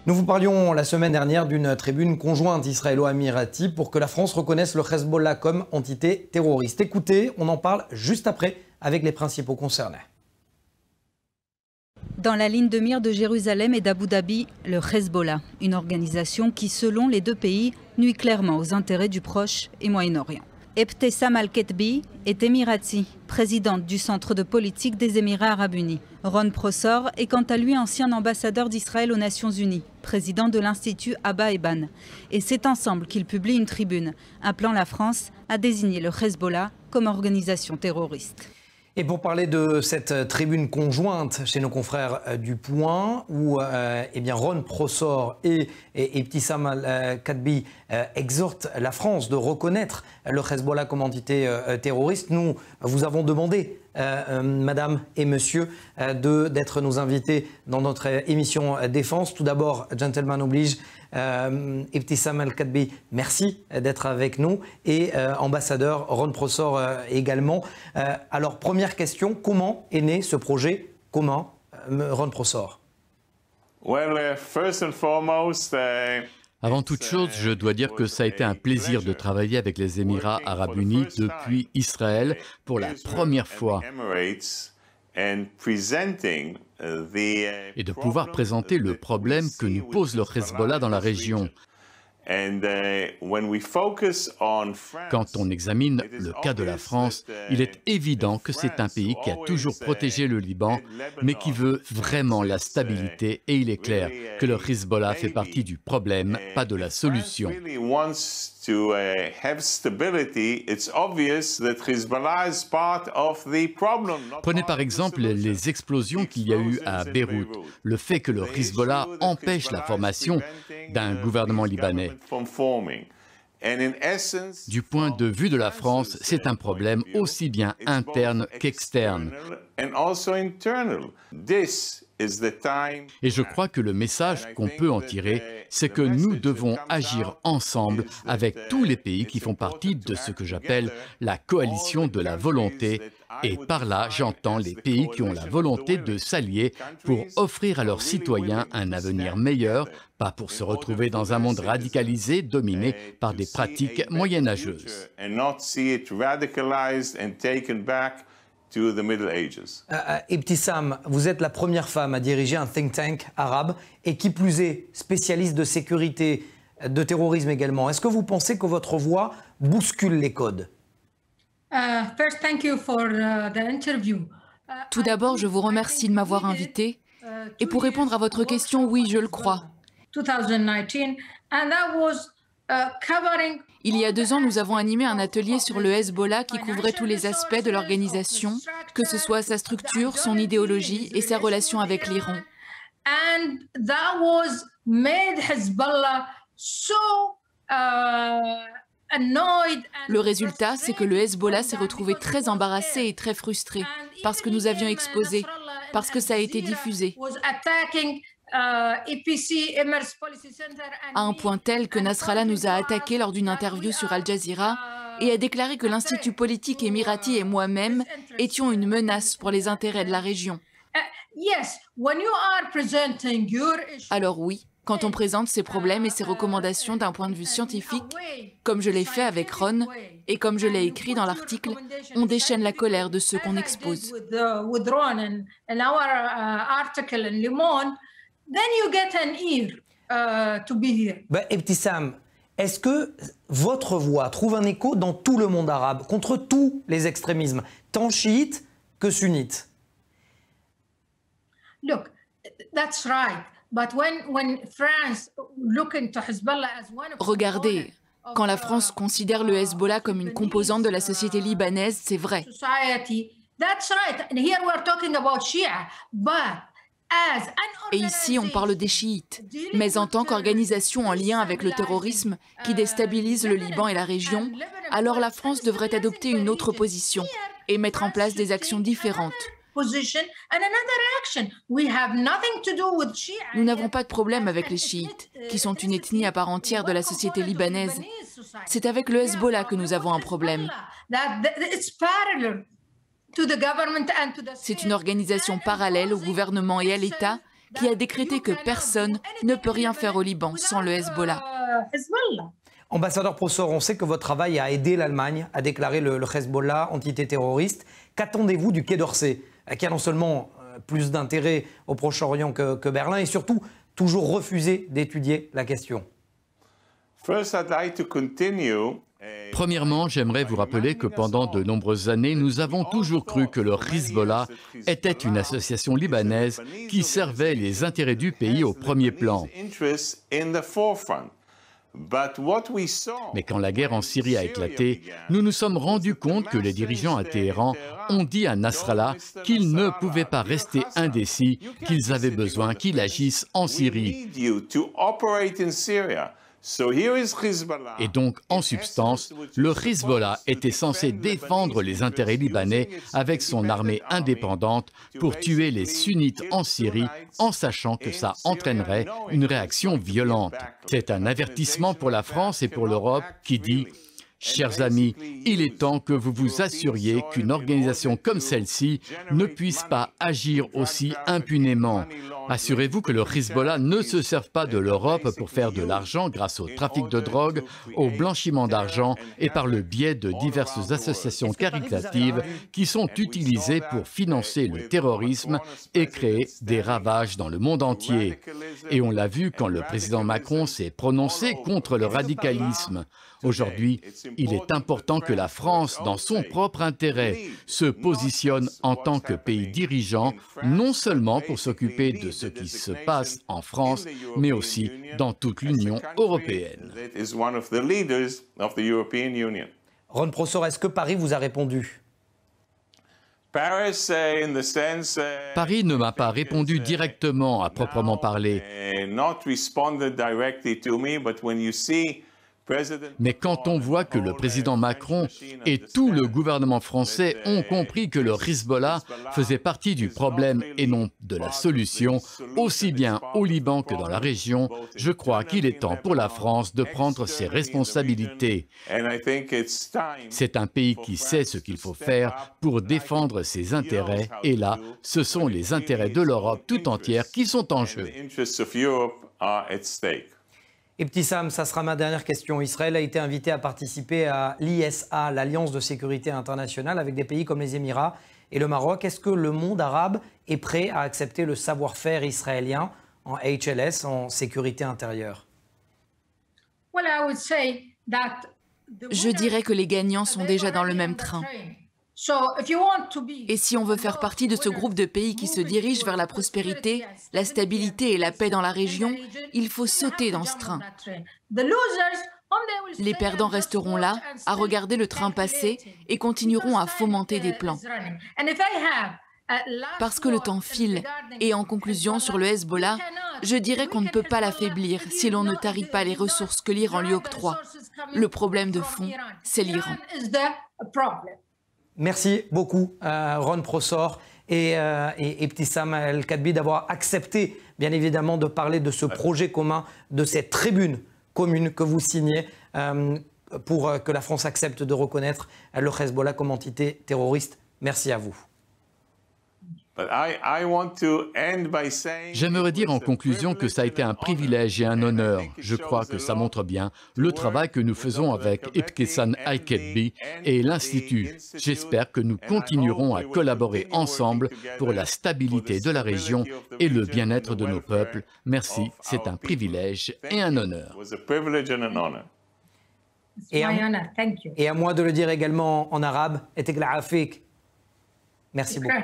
Nous vous parlions la semaine dernière d'une tribune conjointe israélo-amirati pour que la France reconnaisse le Hezbollah comme entité terroriste. Écoutez, on en parle juste après avec les principaux concernés. Dans la ligne de mire de Jérusalem et d'Abu Dhabi, le Hezbollah, une organisation qui, selon les deux pays, nuit clairement aux intérêts du Proche et Moyen-Orient. Ebtessam Al-Ketbi est émirati, présidente du Centre de politique des Émirats arabes unis. Ron Prosor est quant à lui ancien ambassadeur d'Israël aux Nations unies, président de l'Institut Abba Eban. Et c'est ensemble qu'ils publient une tribune, appelant la France à désigner le Hezbollah comme organisation terroriste. Et pour parler de cette tribune conjointe chez nos confrères du Point, où Ron Prosor et Ebtessam Al-Ketbi exhortent la France de reconnaître le Hezbollah comme entité terroriste, nous vous avons demandé, madame et monsieur, d'être nos invités dans notre émission Défense. Tout d'abord, gentleman oblige, Ebtessam Al-Ketbi, merci d'être avec nous, et ambassadeur Ron Prosor également. Alors, première question, comment est né ce projet? Comment, Ron Prosor? First and foremost, avant toute chose, je dois dire que ça a été un plaisir de travailler avec les Émirats arabes unis depuis Israël pour la première fois et de pouvoir présenter le problème que nous pose le Hezbollah dans la région. Quand on examine le cas de la France, il est évident que c'est un pays qui a toujours protégé le Liban, mais qui veut vraiment la stabilité, et il est clair que le Hezbollah fait partie du problème, pas de la solution. Prenez par exemple les explosions qu'il y a eu à Beyrouth, le fait que le Hezbollah empêche la formation d'un gouvernement libanais. Du point de vue de la France, c'est un problème aussi bien interne qu'externe. Et je crois que le message qu'on peut en tirer, c'est que nous devons agir ensemble avec tous les pays qui font partie de ce que j'appelle la coalition de la volonté. Et par là, j'entends les pays qui ont la volonté de s'allier pour offrir à leurs citoyens un avenir meilleur, pas pour se retrouver dans un monde radicalisé dominé par des pratiques moyenâgeuses. Ebtessam, vous êtes la première femme à diriger un think tank arabe et qui plus est spécialiste de sécurité, de terrorisme également. Est-ce que vous pensez que votre voix bouscule les codes? Tout d'abord, je vous remercie de m'avoir invité. Et pour répondre à votre question, oui, je le crois. Il y a 2 ans, nous avons animé un atelier sur le Hezbollah qui couvrait tous les aspects de l'organisation, que ce soit sa structure, son idéologie et sa relation avec l'Iran. Le résultat, c'est que le Hezbollah s'est retrouvé très embarrassé et très frustré parce que nous avions exposé, parce que ça a été diffusé. À un point tel que Nasrallah nous a attaqués lors d'une interview sur Al Jazeera et a déclaré que l'Institut politique émirati et moi-même étions une menace pour les intérêts de la région. Alors oui, quand on présente ses problèmes et ses recommandations d'un point de vue scientifique, comme je l'ai fait avec Ron et comme je l'ai écrit dans l'article, on déchaîne la colère de ceux qu'on expose. Ebtessam, est-ce que votre voix trouve un écho dans tout le monde arabe, contre tous les extrémismes, tant chiites que sunnites? Regardez, quand la France considère le Hezbollah comme une composante de la société libanaise, c'est vrai. Et ici, on parle des chiites. Mais en tant qu'organisation en lien avec le terrorisme qui déstabilise le Liban et la région, alors la France devrait adopter une autre position et mettre en place des actions différentes. Nous n'avons pas de problème avec les chiites, qui sont une ethnie à part entière de la société libanaise. C'est avec le Hezbollah que nous avons un problème. C'est une organisation parallèle au gouvernement et à l'État qui a décrété que personne ne peut rien faire au Liban sans le Hezbollah. Ambassadeur Prosor, on sait que votre travail a aidé l'Allemagne à déclarer le Hezbollah entité terroriste. Qu'attendez-vous du Quai d'Orsay, qui a non seulement plus d'intérêt au Proche-Orient que Berlin et surtout toujours refusé d'étudier la question? Premièrement, j'aimerais vous rappeler que pendant de nombreuses années, nous avons toujours cru que le Hezbollah était une association libanaise qui servait les intérêts du pays au premier plan. Mais quand la guerre en Syrie a éclaté, nous nous sommes rendus compte que les dirigeants à Téhéran ont dit à Nasrallah qu'ils ne pouvaient pas rester indécis, qu'ils avaient besoin qu'il agisse en Syrie. Et donc, en substance, le Hezbollah était censé défendre les intérêts libanais avec son armée indépendante pour tuer les sunnites en Syrie, en sachant que ça entraînerait une réaction violente. C'est un avertissement pour la France et pour l'Europe qui dit « Chers amis, il est temps que vous vous assuriez qu'une organisation comme celle-ci ne puisse pas agir aussi impunément. Assurez-vous que le Hezbollah ne se serve pas de l'Europe pour faire de l'argent grâce au trafic de drogue, au blanchiment d'argent et par le biais de diverses associations caritatives qui sont utilisées pour financer le terrorisme et créer des ravages dans le monde entier. Et on l'a vu quand le président Macron s'est prononcé contre le radicalisme. Aujourd'hui, il est important que la France, dans son propre intérêt, se positionne en tant que pays dirigeant, non seulement pour s'occuper de ce qui se passe en France, mais aussi dans toute l'Union européenne. Ron Prosor, est-ce que Paris vous a répondu? Paris ne m'a pas répondu directement à proprement parler. Mais quand on voit que le président Macron et tout le gouvernement français ont compris que le Hezbollah faisait partie du problème et non de la solution, aussi bien au Liban que dans la région, je crois qu'il est temps pour la France de prendre ses responsabilités. C'est un pays qui sait ce qu'il faut faire pour défendre ses intérêts, et là, ce sont les intérêts de l'Europe tout entière qui sont en jeu. Ibtissam, ça sera ma dernière question. Israël a été invité à participer à l'ISA, l'Alliance de sécurité internationale, avec des pays comme les Émirats et le Maroc. Est-ce que le monde arabe est prêt à accepter le savoir-faire israélien en HLS, en sécurité intérieure? Je dirais que les gagnants sont déjà dans le même train. Et si on veut faire partie de ce groupe de pays qui se dirige vers la prospérité, la stabilité et la paix dans la région, il faut sauter dans ce train. Les perdants resteront là, à regarder le train passer et continueront à fomenter des plans. Parce que le temps file. Et en conclusion, sur le Hezbollah, je dirais qu'on ne peut pas l'affaiblir si l'on ne tarit pas les ressources que l'Iran lui octroie. Le problème de fond, c'est l'Iran. Merci beaucoup, Ron Prosor et Ibtissam El-Kadbi, d'avoir accepté, bien évidemment, de parler de ce projet commun, de cette tribune commune que vous signez pour que la France accepte de reconnaître le Hezbollah comme entité terroriste. Merci à vous. J'aimerais dire en conclusion que ça a été un privilège et un honneur. Je crois que ça montre bien le travail que nous faisons avec Ibtissam El-Kadbi et l'Institut. J'espère que nous continuerons à collaborer ensemble pour la stabilité de la région et le bien-être de nos peuples. Merci, c'est un privilège et un honneur. Et à moi de le dire également en arabe, merci beaucoup.